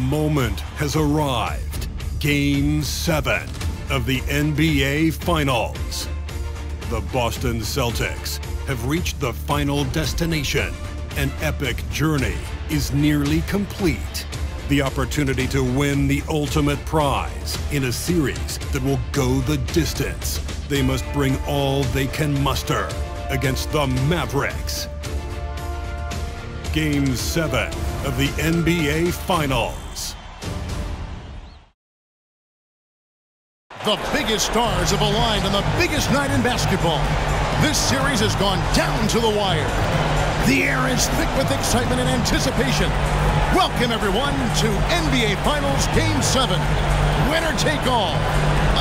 moment has arrived. Game 7 of the NBA Finals. The Boston Celtics have reached the final destination. An epic journey is nearly complete. The opportunity to win the ultimate prize in a series that will go the distance. They must bring all they can muster against the Mavericks. Game 7 of the NBA Finals. The biggest stars have aligned on the biggest night in basketball. This series has gone down to the wire. The air is thick with excitement and anticipation. Welcome, everyone, to NBA Finals Game 7. Winner take all.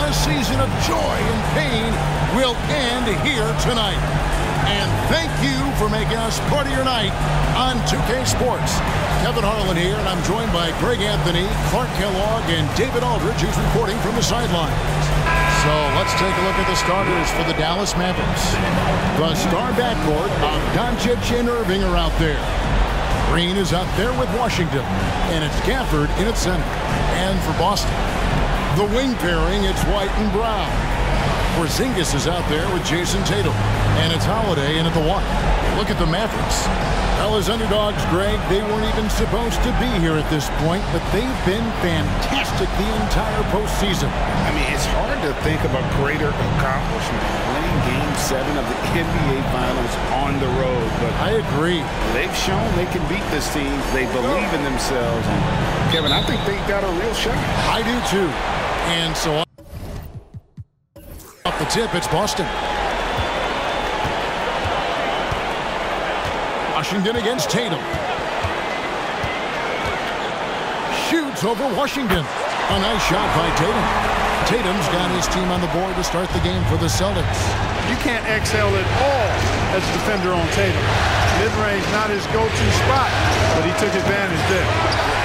A season of joy and pain will end here tonight. And thank you for making us part of your night on 2K Sports. Kevin Harlan here, and I'm joined by Greg Anthony, Clark Kellogg, and David Aldridge, who's reporting from the sidelines. So let's take a look at the starters for the Dallas Mavericks. The star backcourt of Doncic and Irving are out there. Green is out there with Washington, and it's Gafford in its center. And for Boston, the wing pairing, it's White and Brown. Porzingis is out there with Jason Tatum, and it's Holiday in at the 1. Look at the Mavericks. Well, as underdogs, Greg, they weren't even supposed to be here at this point, but they've been fantastic the entire postseason. I mean, it's hard to think of a greater accomplishment, winning Game 7 of the NBA Finals on the road. But I agree. They've shown they can beat this team. They believe in themselves. And Kevin, I think they've got a real shot. I do too. And so off the tip, it's Boston. Washington against Tatum. Shoots over Washington. A nice shot by Tatum. Tatum's got his team on the board to start the game for the Celtics. You can't exhale at all as a defender on Tatum. Mid-range not his go-to spot, but he took advantage there.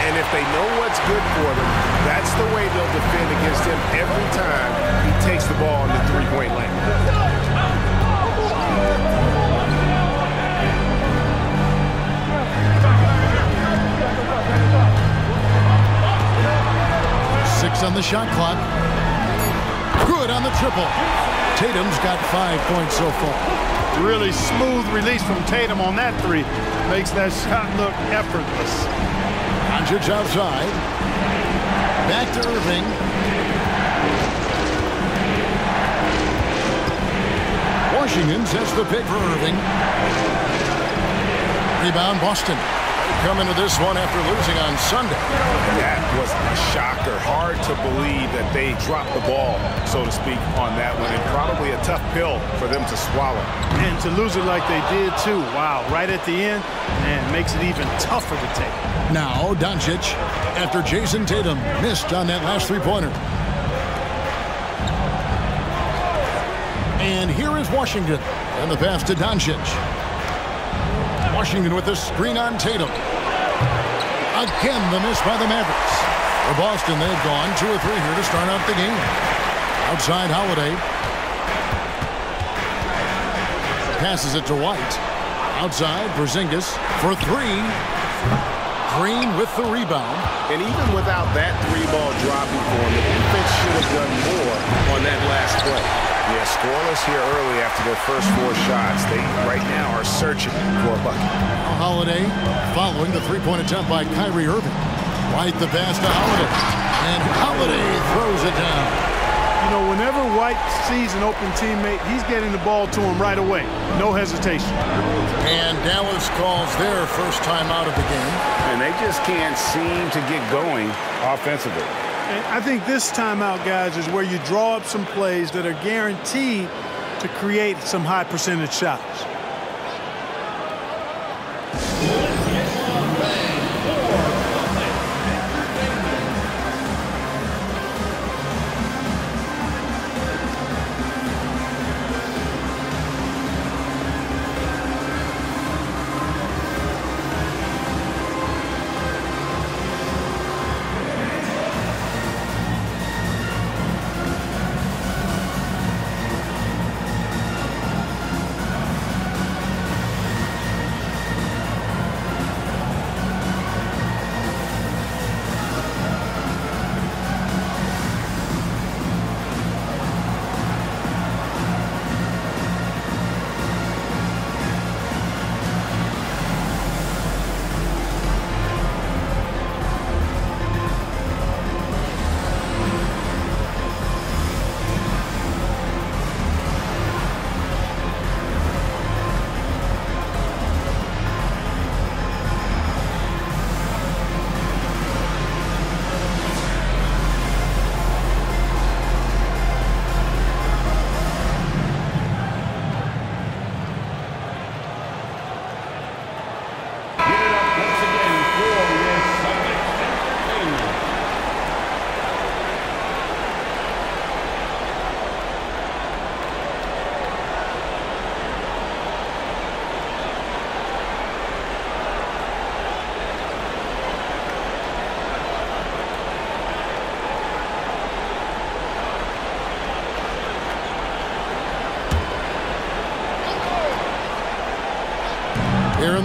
And if they know what's good for them, that's the way they'll defend against him every time he takes the ball in the three-point lane. 6 on the shot clock. Good on the triple. Tatum's got 5 points so far. Really smooth release from Tatum on that 3. Makes that shot look effortless. Doncic outside. Back to Irving. Washington sets the pick for Irving. Rebound Boston. Come into this one after losing on Sunday. That was a shocker. Hard to believe that they dropped the ball, so to speak, on that one. And probably a tough pill for them to swallow. And to lose it like they did, too. Wow, right at the end, and makes it even tougher to take. Now, Doncic, after Jason Tatum missed on that last three-pointer. And here is Washington, and the pass to Doncic. Washington with the screen on Tatum. Again, the miss by the Mavericks. For Boston, they've gone 2 or 3 here to start out the game. Outside Holiday. Passes it to White. Outside, Porzingis for 3. Green with the rebound. And even without that 3-ball dropping for him, the defense should have done more on that last play. Yeah, scoreless here early after their first 4 shots. They, right now, are searching for a bucket. Holiday following the 3-point attempt by Kyrie Irving. White the pass to Holiday. And Holiday throws it down. You know, whenever White sees an open teammate, he's getting the ball to him right away. No hesitation. And Dallas calls their first time out of the game. And they just can't seem to get going offensively. And I think this timeout, guys, is where you draw up some plays that are guaranteed to create some high percentage shots.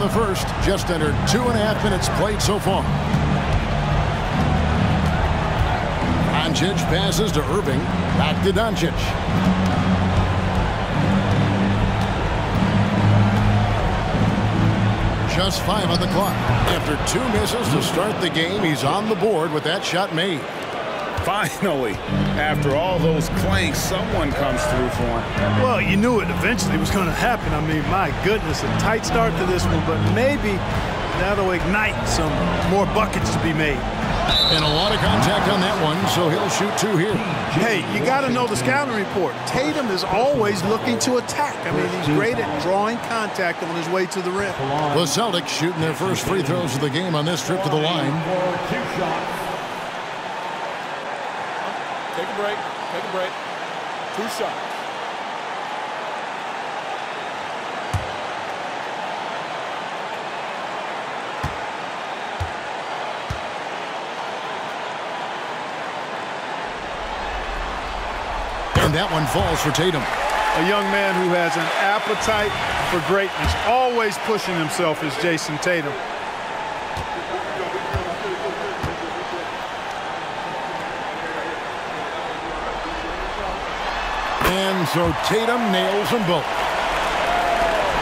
the first. Just under 2.5 minutes played so far. Doncic passes to Irving. Back to Doncic. Just 5 on the clock. After 2 misses to start the game, he's on the board with that shot made. Finally, after all those clanks, someone comes through for him. Well, you knew it eventually was going to happen. I mean, my goodness, a tight start to this one, but maybe that'll ignite some more buckets to be made. And a lot of contact on that one, so he'll shoot 2 here. Hey, you got to know the scouting report. Tatum is always looking to attack. I mean, he's great at drawing contact on his way to the rim. The Celtics shooting their first free throws of the game on this trip to the line. Take a break. Take a break. 2 shots. And that one falls for Tatum. A young man who has an appetite for greatness, always pushing himself, is Jason Tatum. And so Tatum nails them both.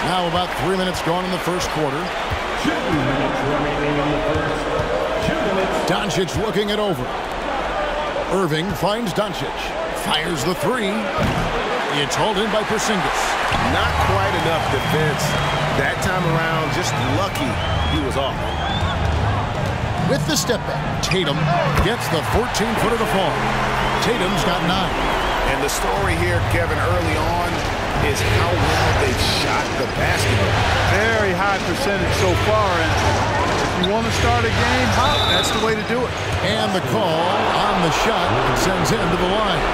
Now about 3 minutes gone in the first quarter. 2 minutes remaining in the first. 2 minutes. Doncic looking it over. Irving finds Doncic. Fires the 3. It's hauled in by Porzingis. Not quite enough defense. That time around, just lucky he was off. With the step back, Tatum gets the 14-footer to fall. Tatum's got 9. And the story here, Kevin, early on is how well they've shot the basketball. Very high percentage so far, and if you want to start a game hot, that's the way to do it. And the call on the shot sends him to the line.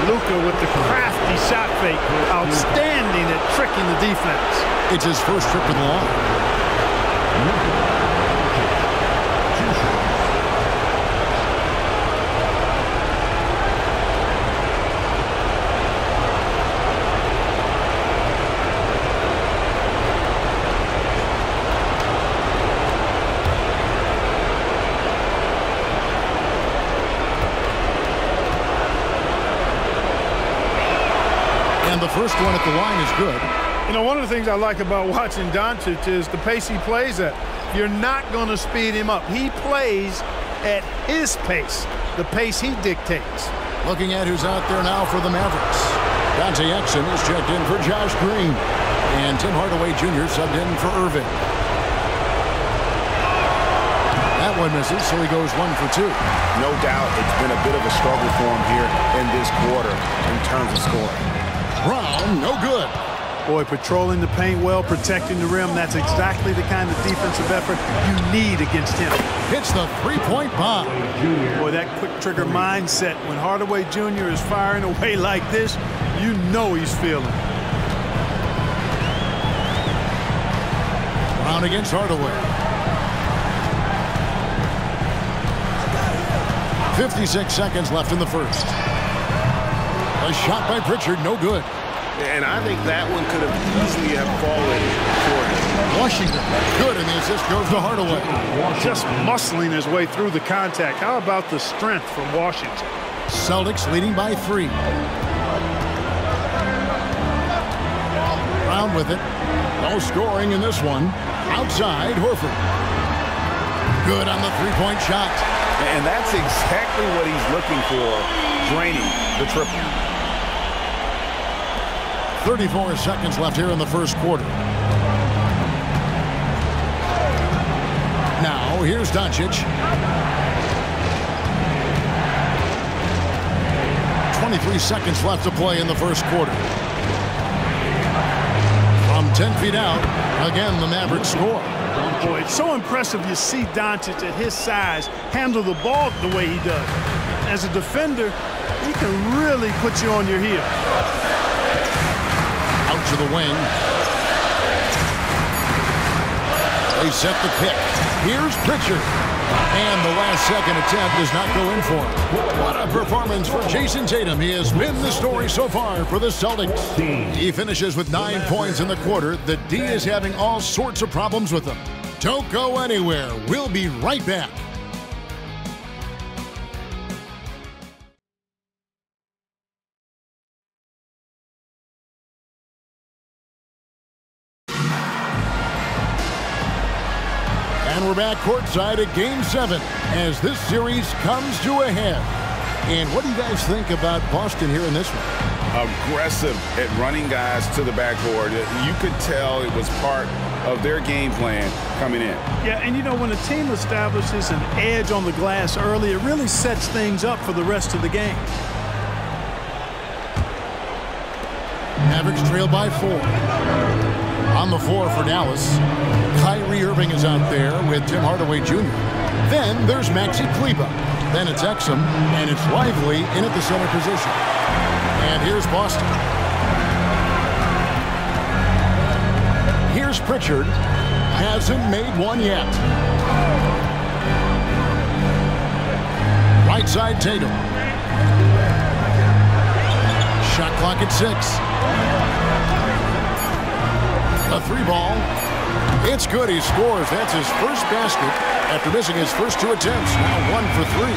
Luka with the crafty shot fake. Outstanding at tricking the defense. It's his first trip to the line. And the first one at the line is good. You know, one of the things I like about watching Doncic is the pace he plays at. You're not going to speed him up. He plays at his pace, the pace he dictates. Looking at who's out there now for the Mavericks. Dante Exum is checked in for Josh Green. And Tim Hardaway Jr. subbed in for Irving. That one misses, so he goes 1 for 2. No doubt it's been a bit of a struggle for him here in this quarter in terms of scoring. Brown, no good. Boy, patrolling the paint well, protecting the rim. That's exactly the kind of defensive effort you need against him. Hits the 3-point bomb. Boy, that quick trigger mindset. When Hardaway Jr. is firing away like this, you know he's feeling it. Brown against Hardaway. 56 seconds left in the first. A shot by Pritchard, no good. And I think that one could have easily have fallen for him. Washington, good, and the assist goes to Hardaway. Just muscling his way through the contact. How about the strength from Washington? Celtics leading by 3. Brown with it. No scoring in this one. Outside, Horford. Good on the 3-point shot. And that's exactly what he's looking for, draining the triple. 34 seconds left here in the first quarter. Now, here's Doncic. 23 seconds left to play in the first quarter. From 10 feet out, again, the Mavericks score. Boy, it's so impressive you see Doncic at his size handle the ball the way he does. As a defender, he can really put you on your heel. Out to the wing. They set the pick. Here's Pritchard. And the last-second attempt does not go in for him. What a performance for Jason Tatum. He has been the story so far for the Celtics. He finishes with 9 points in the quarter. The D is having all sorts of problems with him. Don't go anywhere. We'll be right back. And we're back courtside at Game 7 as this series comes to a head. And what do you guys think about Boston here in this one? Aggressive at running guys to the backboard. You could tell it was part of their game plan coming in. Yeah, and you know, when a team establishes an edge on the glass early, it really sets things up for the rest of the game. Mavericks trail by 4. On the floor for Dallas, Kyrie Irving is out there with Tim Hardaway Jr. Then there's Maxi Kleber. Then it's Exum, and it's Lively in at the center position. And here's Boston. Here's Pritchard. Hasn't made one yet. Right side Tatum. Shot clock at 6. A 3-ball. It's good. He scores. That's his first basket after missing his first 2 attempts. Now 1 for 3.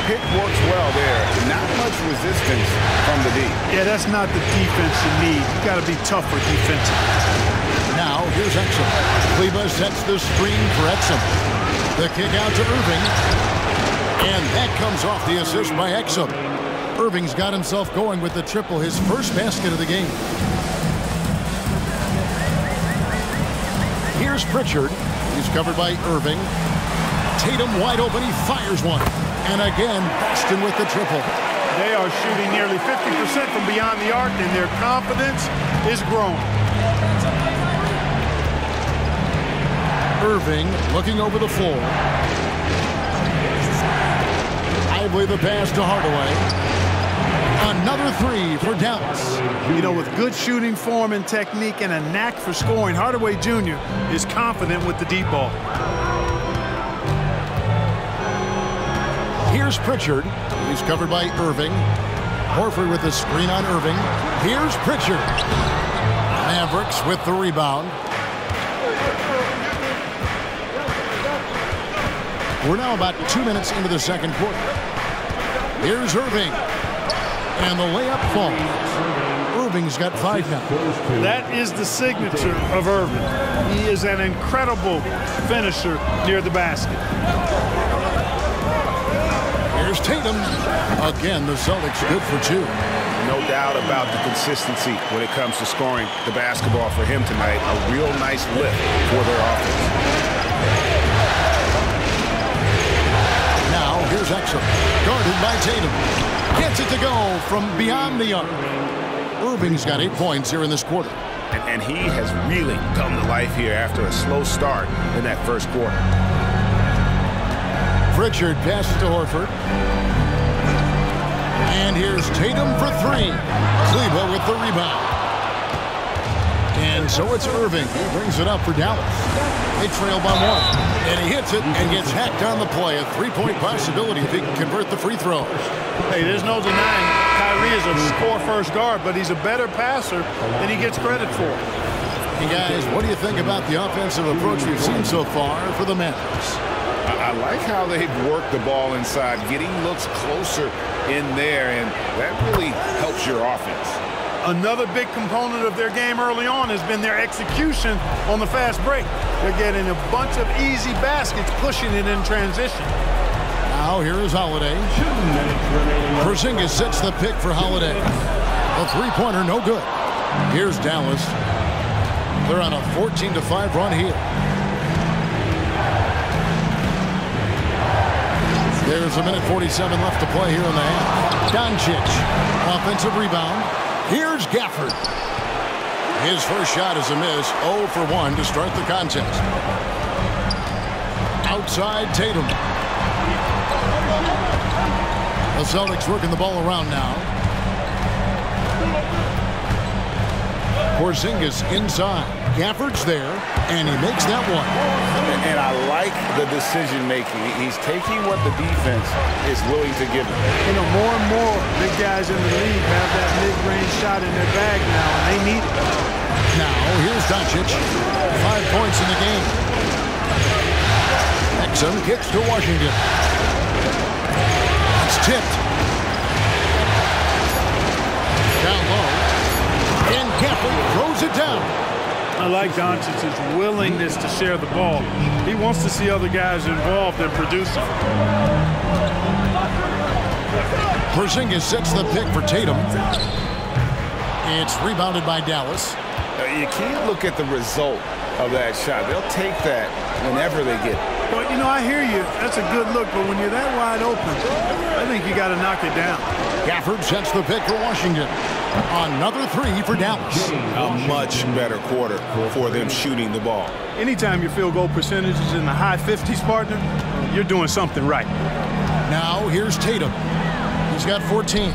Pick works well there. Not much resistance from the D. Yeah, that's not the defense you need. You got to be tougher defensively. Now here's Exum. Kleber sets the screen for Exum. The kick out to Irving. And that comes off the assist by Exum. Irving's got himself going with the triple, his first basket of the game. Here's Pritchard. He's covered by Irving. Tatum wide open. He fires one. And again, Boston with the triple. They are shooting nearly 50% from beyond the arc, and their confidence is growing. Irving looking over the floor. Lively the pass to Hardaway. Another 3 for Dallas. You know, with good shooting form and technique and a knack for scoring, Hardaway Jr. is confident with the deep ball. Here's Pritchard. He's covered by Irving. Horford with the screen on Irving. Here's Pritchard. Mavericks with the rebound. We're now about 2 minutes into the second quarter. Here's Irving. And the layup falls. Irving's got 5 now. That is the signature of Irving. He is an incredible finisher near the basket. Here's Tatum. Again, the Celtics good for 2. No doubt about the consistency when it comes to scoring the basketball for him tonight. A real nice lift for their offense. Now, here's Exum. Guarded by Tatum. Gets it to go from beyond the arc. Irving's got 8 points here in this quarter. And he has really come to life here after a slow start in that first quarter. Pritchard passes to Horford. And here's Tatum for 3. Kleber with the rebound. And so it's Irving. He brings it up for Dallas. They trail by 1. And he hits it and gets hacked on the play. A 3-point possibility if he can convert the free throws. Hey, there's no denying Kyrie is a score-first guard, but he's a better passer than he gets credit for. Hey, guys, what do you think about the offensive approach we've seen so far for the Mavericks? I like how they've worked the ball inside, getting looks closer in there, and that really helps your offense. Another big component of their game early on has been their execution on the fast break. They're getting a bunch of easy baskets, pushing it in transition. Now here is Holiday. 2 minutes remaining. Porzingis sets the pick for Holiday. A 3-pointer, no good. Here's Dallas. They're on a 14-5 run here. There's a minute 47 left to play here in the half. Doncic, offensive rebound. Here's Gafford. His first shot is a miss. 0 for 1 to start the contest. Outside Tatum. The Celtics working the ball around now. Porzingis inside. Gafford's there, and he makes that one. And I like the decision-making. He's taking what the defense is willing to give him. You know, more and more big guys in the league have that mid-range shot in their bag now, and they need it. Now, here's Doncic. 5 points in the game. Exum kicks to Washington. It's tipped. Down low. And Gafford throws it down. I like Doncic's willingness to share the ball. He wants to see other guys involved in producing. Porzingis sets the pick for Tatum. It's rebounded by Dallas. You can't look at the result of that shot. They'll take that whenever they get it. Well, you know, I hear you. That's a good look, but when you're that wide open, I think you got to knock it down. Gafford sets the pick for Washington. Another three for Dallas. A much better quarter for them shooting the ball. Anytime your field goal percentage is in the high 50s, partner, you're doing something right. Now here's Tatum. He's got 14.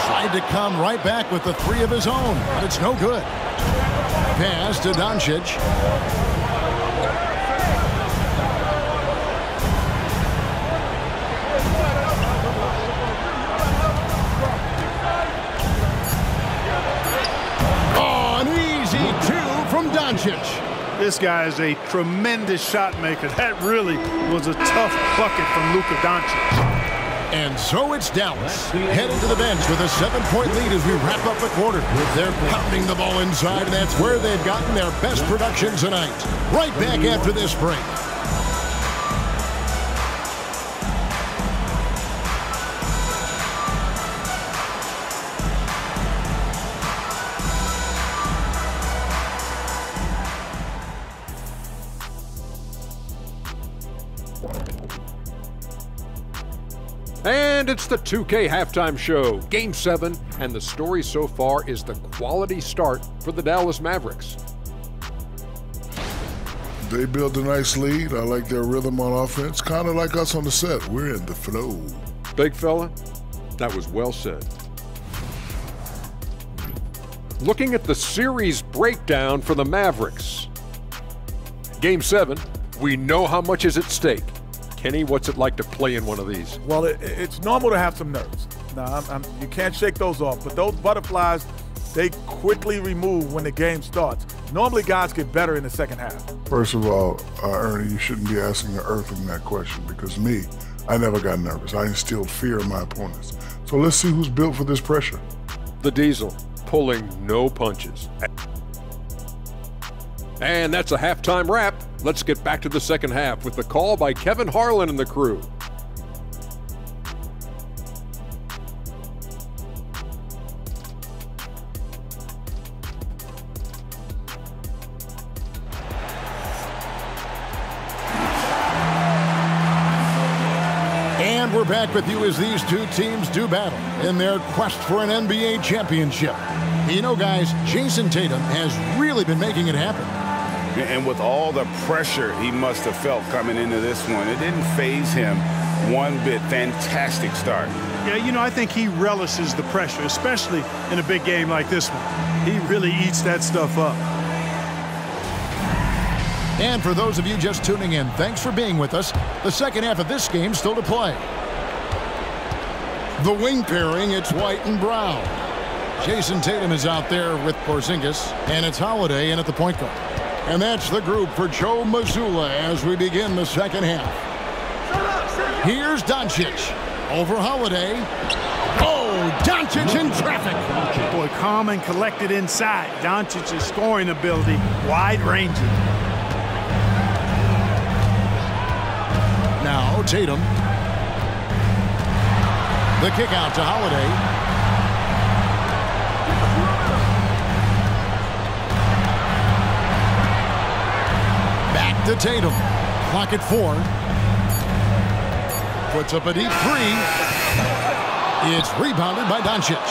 Tried to come right back with the three of his own, but it's no good. Pass to Doncic. Doncic. This guy is a tremendous shot maker. That really was a tough bucket from Luka Doncic. And so it's Dallas heading to the bench with a 7-point lead as we wrap up the quarter. They're pounding the ball inside, and that's where they've gotten their best production tonight. Right back after this break. And it's the 2K halftime show, Game 7, and the story so far is the quality start for the Dallas Mavericks. They built a nice lead. I like their rhythm on offense. Kind of like us on the set. We're in the flow. Big fella, that was well said. Looking at the series breakdown for the Mavericks. Game 7, we know how much is at stake. Kenny, what's it like to play in one of these? Well, it's normal to have some nerves. Now, you can't shake those off, but those butterflies, they quickly remove when the game starts. Normally, guys get better in the second half. First of all, Ernie, you shouldn't be asking the Earthling that question because me, I never got nervous. I instilled fear in my opponents. So let's see who's built for this pressure. The Diesel, pulling no punches. And that's a halftime wrap. Let's get back to the second half with the call by Kevin Harlan and the crew. And we're back with you as these two teams do battle in their quest for an NBA championship. You know, guys, Jason Tatum has really been making it happen. And with all the pressure he must have felt coming into this one, it didn't faze him one bit. Fantastic start. Yeah, you know, I think he relishes the pressure, especially in a big game like this one. He really eats that stuff up. And for those of you just tuning in, thanks for being with us. The second half of this game still to play. The wing pairing, it's White and Brown. Jason Tatum is out there with Porzingis, and it's Holiday in at the point guard. And that's the group for Joe Mazzulla as we begin the second half. Here's Doncic over Holiday. Oh, Doncic in traffic. Boy, calm and collected inside. Doncic's scoring ability, wide-ranging. Now Tatum. The kick out to Holiday. To Tatum. Clock at 4. Puts up a deep three. It's rebounded by Doncic.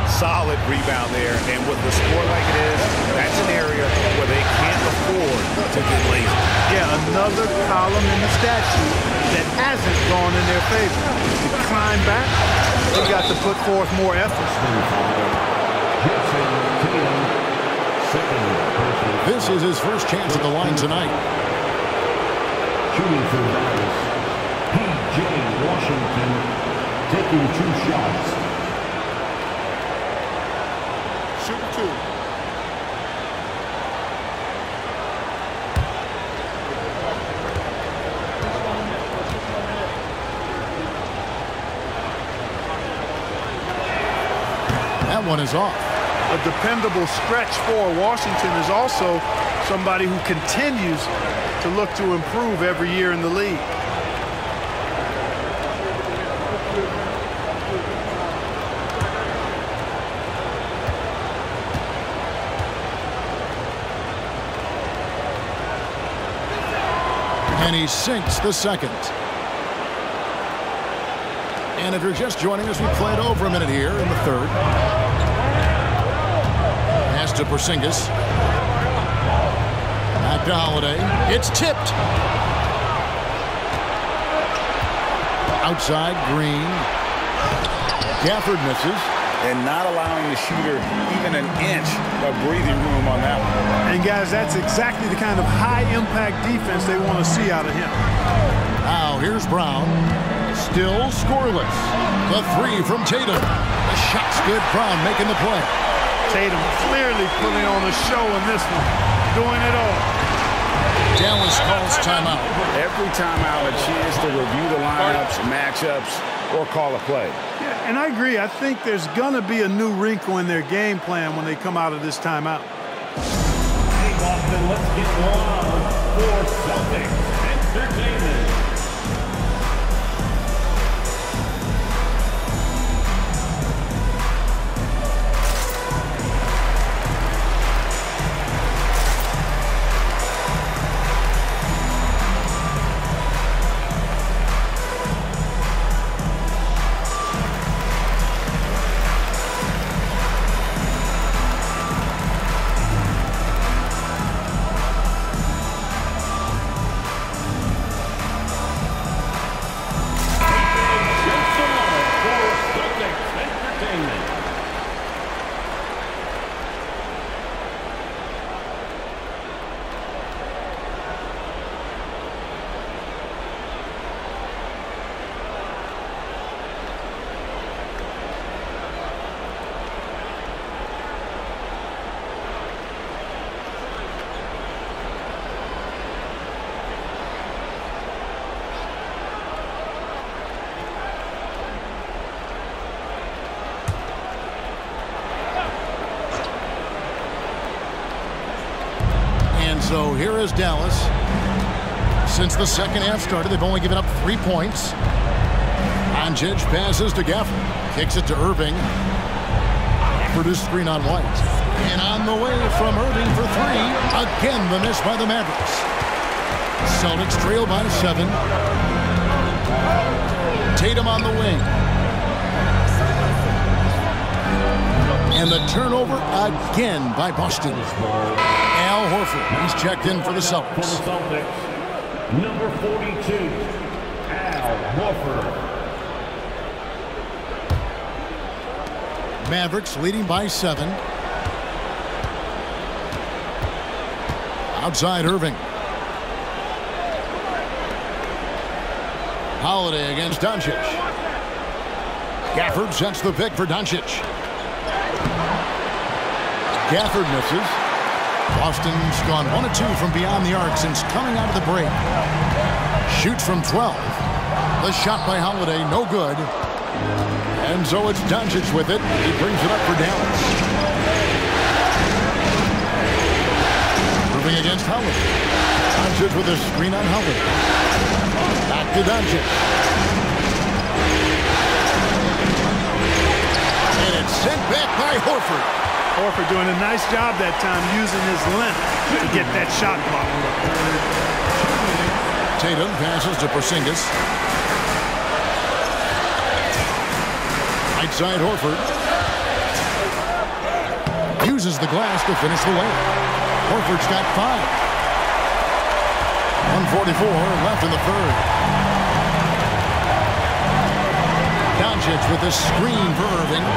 Solid rebound there, and with the score like it is, that's an area where they can't afford to get lazy. Yeah, another column in the stat sheet that hasn't gone in their favor. To climb back, they got to put forth more effort. This is his first chance at the line tonight. Shooting for Dallas, P.J. Washington, taking 2 shots. Shooting 2. That one is off. A dependable stretch for Washington is also somebody who continues to look to improve every year in the league. And he sinks the second. And if you're just joining us, we played over a minute here in the third. Pass to Porzingis. Back to Holiday. It's tipped. Outside, Green. Gafford misses. And not allowing the shooter even an inch of breathing room on that one. And guys, that's exactly the kind of high-impact defense they want to see out of him. Now here's Brown. Still scoreless. The 3 from Tatum. The shot's good. Brown making the play. Tatum clearly putting on a show in this one. Doing it all. Dallas calls timeout. Every timeout, a chance to review the lineups, matchups, or call a play. Yeah, and I agree. I think there's going to be a new wrinkle in their game plan when they come out of this timeout. Hey, Boston, let's get on for Celtics Entertainment. So here is Dallas. Since the second half started, they've only given up 3 points. Doncic passes to Gafford. Kicks it to Irving. Produced screen on White. And on the way from Irving for 3. Again, the miss by the Mavericks. Celtics trail by 7. Tatum on the wing. And the turnover again by Boston. Al Horford, he's checked in for the Celtics. Number 42, Al Horford. Mavericks leading by 7. Outside Irving. Holiday against Doncic. Gafford sets the pick for Doncic. Gafford misses. Boston's gone 1 of 2 from beyond the arc since coming out of the break. Shoots from 12. The shot by Holiday, no good. And so it's Doncic with it. He brings it up for Dallas. Moving against Holiday. Doncic with a screen on Holiday. Back to Doncic. And it's sent back by Horford. Horford doing a nice job that time using his length to get that shot block. Tatum passes to Porzingis. Right side Horford. Uses the glass to finish the layup. Horford's got 5. 1:44 left in the third. Doncic with a screen for Irving.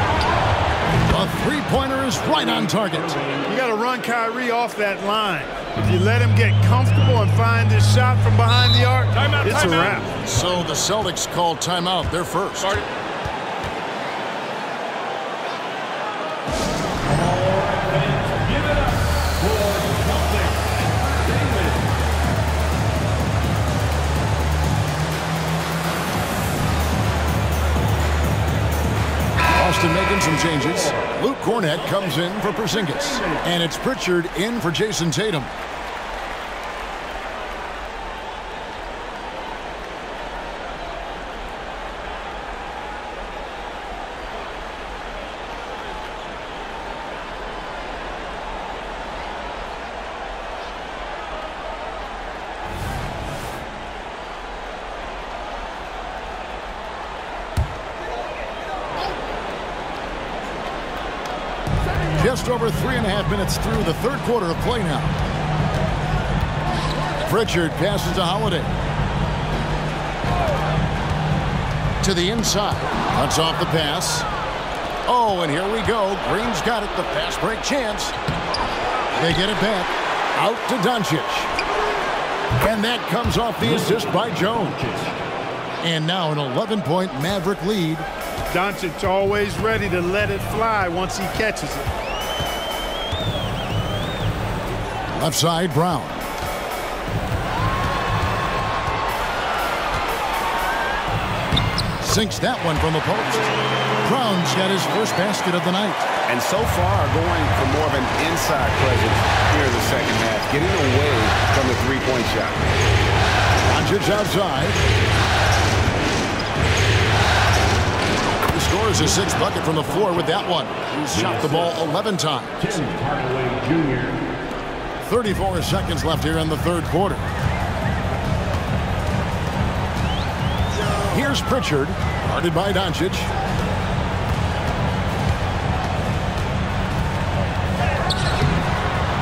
The three-pointer is right on target. You got to run Kyrie off that line. If you let him get comfortable and find his shot from behind the arc, it's a wrap. So the Celtics called timeout. They're first. Boston making some changes. Luke Cornett comes in for Porzingis. And it's Pritchard in for Jason Tatum. Just over 3.5 minutes through the third quarter of play now. Pritchard passes to Holiday. To the inside. Cuts off the pass. Oh, and here we go. Green's got it. The fast break chance. They get it back. Out to Doncic. And that comes off the assist by Jones. And now an 11-point Maverick lead. Doncic always ready to let it fly once he catches it. Left side, Brown. Sinks that one from the post. Brown's got his first basket of the night. And so far, going for more of an inside presence here in the second half, getting away from the three-point shot. Doncic outside. He scores his sixth bucket from the floor with that one. He's shot the ball 11 times. 34 seconds left here in the third quarter. Here's Pritchard, guarded by Doncic.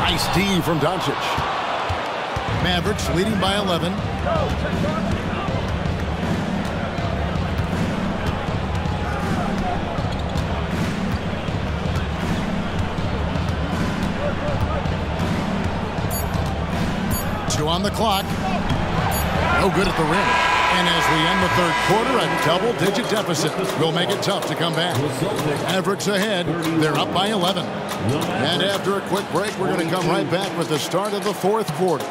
Nice D from Doncic. Mavericks leading by 11. On the clock. No good at the rim. And as we end the third quarter, a double-digit deficit will make it tough to come back. Mavericks ahead. They're up by 11. And after a quick break, we're going to come right back with the start of the fourth quarter.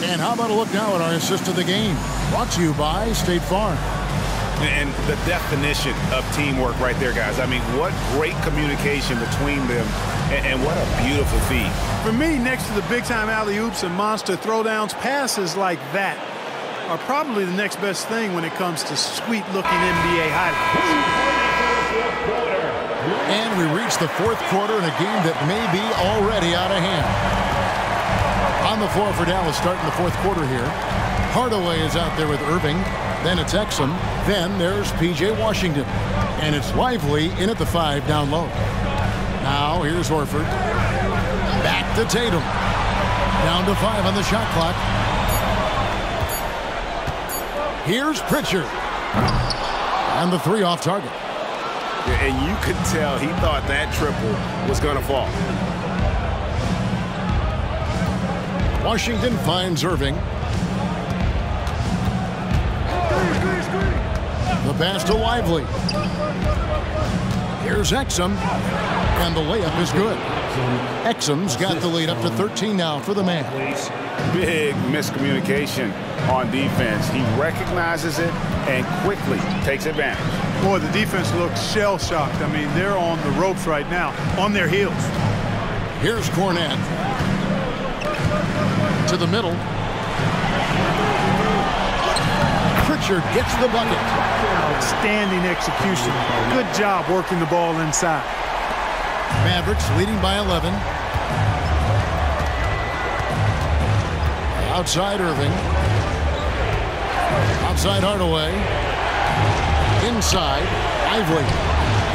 And how about a look now at our assist of the game? Brought to you by State Farm. And the definition of teamwork right there, guys. I mean, what great communication between them, and what a beautiful feed. For me, next to the big-time alley-oops and monster throwdowns, passes like that are probably the next best thing when it comes to sweet-looking NBA highlights. And we reach the fourth quarter in a game that may be already out of hand. On the floor for Dallas starting the fourth quarter here. Hardaway is out there with Irving. Then it's Exum. Then there's P.J. Washington. And it's Lively in at the 5 down low. Now here's Horford. Back to Tatum. Down to 5 on the shot clock. Here's Pritchard. And the 3 off target. And you could tell he thought that triple was going to fall. Washington finds Irving. The pass to Lively. Here's Exum. And the layup is good. Exum's got the lead up to 13 now for the Mavs. Big miscommunication on defense. He recognizes it and quickly takes advantage. Boy, the defense looks shell-shocked. I mean, they're on the ropes right now, on their heels. Here's Cornett. To the middle. Pritchard gets the bucket. Outstanding execution. Good job working the ball inside. Mavericks leading by 11. Outside Irving. Outside Hardaway. Inside Ivory.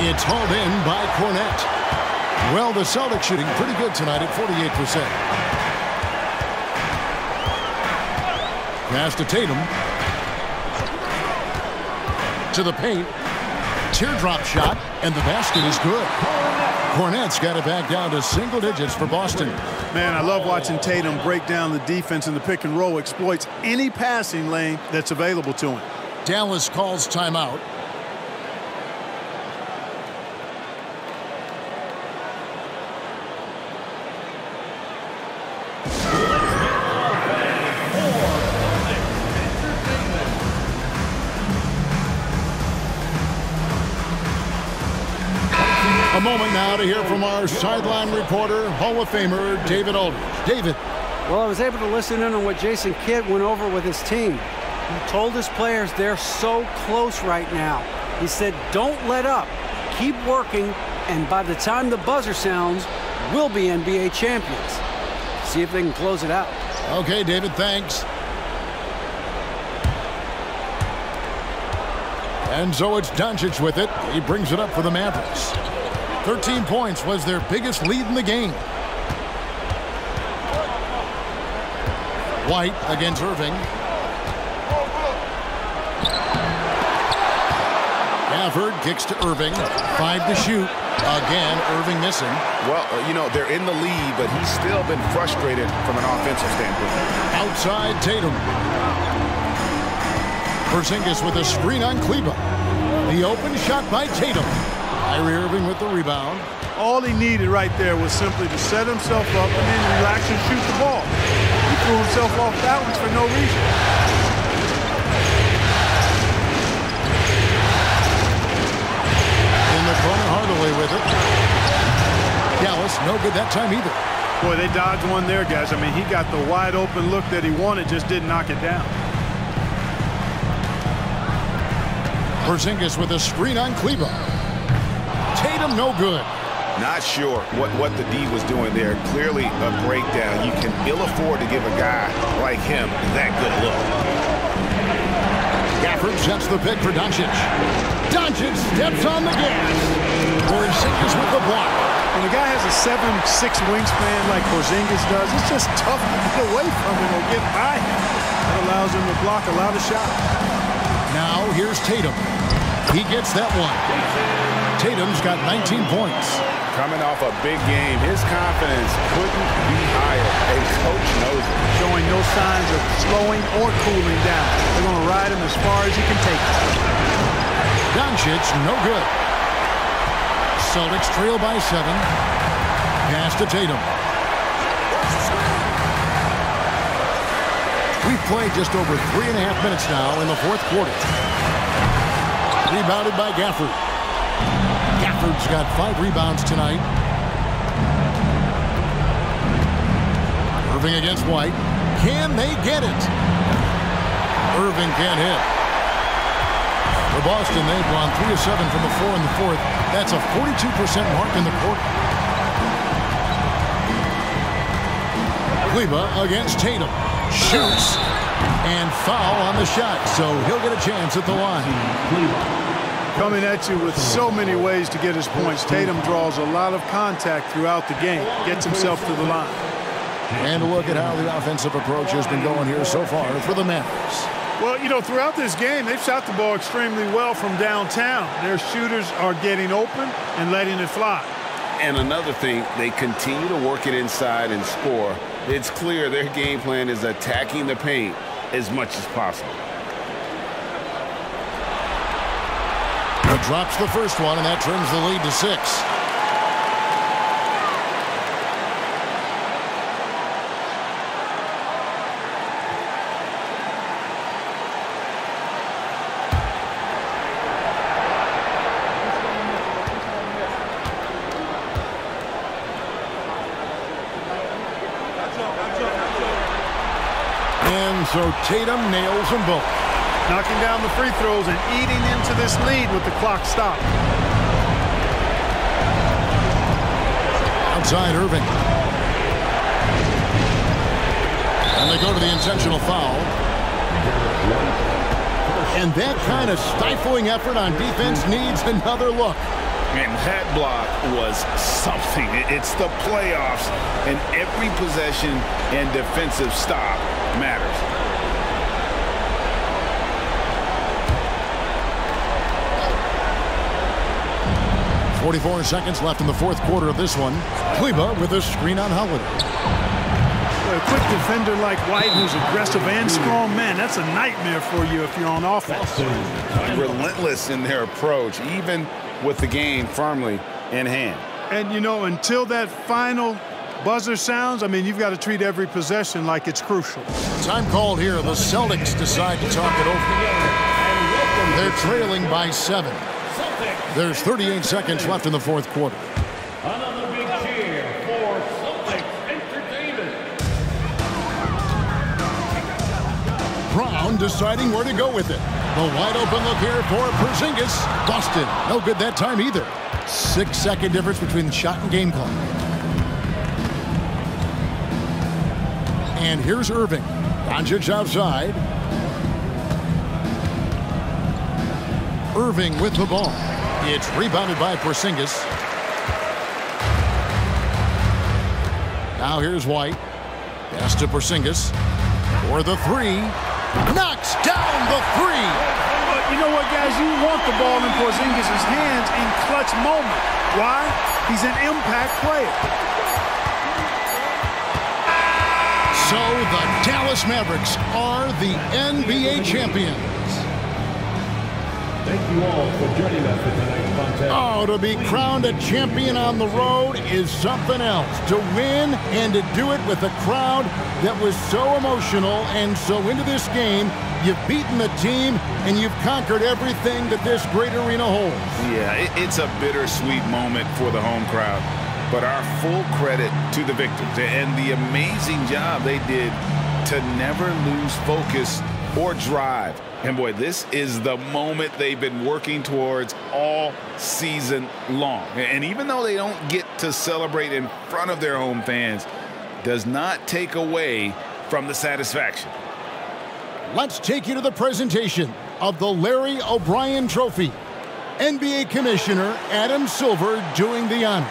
It's hauled in by Cornette. Well, the Celtics shooting pretty good tonight at 48%. Pass to Tatum. To the paint. Teardrop shot, and the basket is good. Cornette's got it back down to single digits for Boston. Man, I love watching Tatum break down the defense in the pick and roll, exploits any passing lane that's available to him. Dallas calls timeout. A moment now to hear from our sideline reporter, Hall of Famer David Aldridge. David. Well, I was able to listen in on what Jason Kidd went over with his team. He told his players they're so close right now. He said, don't let up. Keep working, and by the time the buzzer sounds, we'll be NBA champions. See if they can close it out. Okay, David, thanks. And so it's Doncic with it. He brings it up for the Mavericks. 13 points was their biggest lead in the game. White against Irving. Gafford kicks to Irving. 5 to shoot. Again, Irving missing. Well, you know, they're in the lead, but he's still been frustrated from an offensive standpoint. Outside Tatum. Porzingis with a screen on Kleba. The open shot by Tatum. Kyrie Irving with the rebound. All he needed right there was simply to set himself up and then relax and shoot the ball. He threw himself off balance for no reason. In the corner, Hardaway with it. Dallas, no good that time either. Boy, they dodged one there, guys. I mean, he got the wide open look that he wanted, just didn't knock it down. Porzingis with a screen on Kleba. Tatum no good. Not sure what the D was doing there. Clearly a breakdown. You can ill afford to give a guy like him that good look. Gafford sets the pick for Doncic. Doncic steps on the gas. Porzingis with the block. When a guy has a 7'6" wingspan like Porzingis does, it's just tough to get away from him or get by him. That allows him to block a lot of shots. Now here's Tatum. He gets that one. Tatum's got 19 points. Coming off a big game, his confidence couldn't be higher, and coach knows it. Showing no signs of slowing or cooling down. They're going to ride him as far as he can take him. Doncic, no good. Celtics trail by 7. Pass to Tatum. We've played just over 3.5 minutes now in the fourth quarter. Rebounded by Gafford. Gafford's got 5 rebounds tonight. Irving against White. Can they get it? Irving can't hit. For Boston, they've gone 3 of 7 from the floor in the fourth. That's a 42% mark in the quarter. Kleba against Tatum. Shoots. And foul on the shot, so he'll get a chance at the line. Coming at you with so many ways to get his points. Tatum draws a lot of contact throughout the game. Gets himself to the line. And a look at how the offensive approach has been going here so far for the Mavericks. Well, you know, throughout this game, they've shot the ball extremely well from downtown. Their shooters are getting open and letting it fly. And another thing, they continue to work it inside and score. It's clear their game plan is attacking the paint as much as possible. He drops the first one, and that trims the lead to 6. And so Tatum nails them both. knocking down the free throws and eating into this lead with the clock stopped. Outside Irving. And they go to the intentional foul. And that kind of stifling effort on defense needs another look. And that block was something. It's the playoffs, and every possession and defensive stop matters. .44 seconds left in the fourth quarter of this one. Kleba with a screen on Holiday. A quick defender like White, who's aggressive and strong, man, that's a nightmare for you if you're on offense. Relentless in their approach, even with the game firmly in hand. And, you know, until that final buzzer sounds, I mean, you've got to treat every possession like it's crucial. Time called here. The Celtics decide to talk it over. They're trailing by 7. There's 38 seconds left in the fourth quarter. Another big cheer for Celtics Entertainment. Brown deciding where to go with it. The wide open look here for Porzingis. Busted. No good that time either. 6-second difference between the shot and game clock. And here's Irving. Doncic outside. Irving with the ball. It's rebounded by Porzingis. Now here's White. Pass to Porzingis. For the three. Knocks down the three. But you know what, guys? You want the ball in Porzingis' hands in clutch moment. Why? He's an impact player. So the Dallas Mavericks are the NBA champions. Thank you all for joining us for tonight's contest. Oh, to be crowned a champion on the road is something else. To win and to do it with a crowd that was so emotional and so into this game, you've beaten the team and you've conquered everything that this great arena holds. Yeah, it's a bittersweet moment for the home crowd. But our full credit to the victors and the amazing job they did to never lose focus or drive. And boy, this is the moment they've been working towards all season long. And even though they don't get to celebrate in front of their home fans, does not take away from the satisfaction. Let's take you to the presentation of the Larry O'Brien Trophy. NBA Commissioner Adam Silver doing the honors.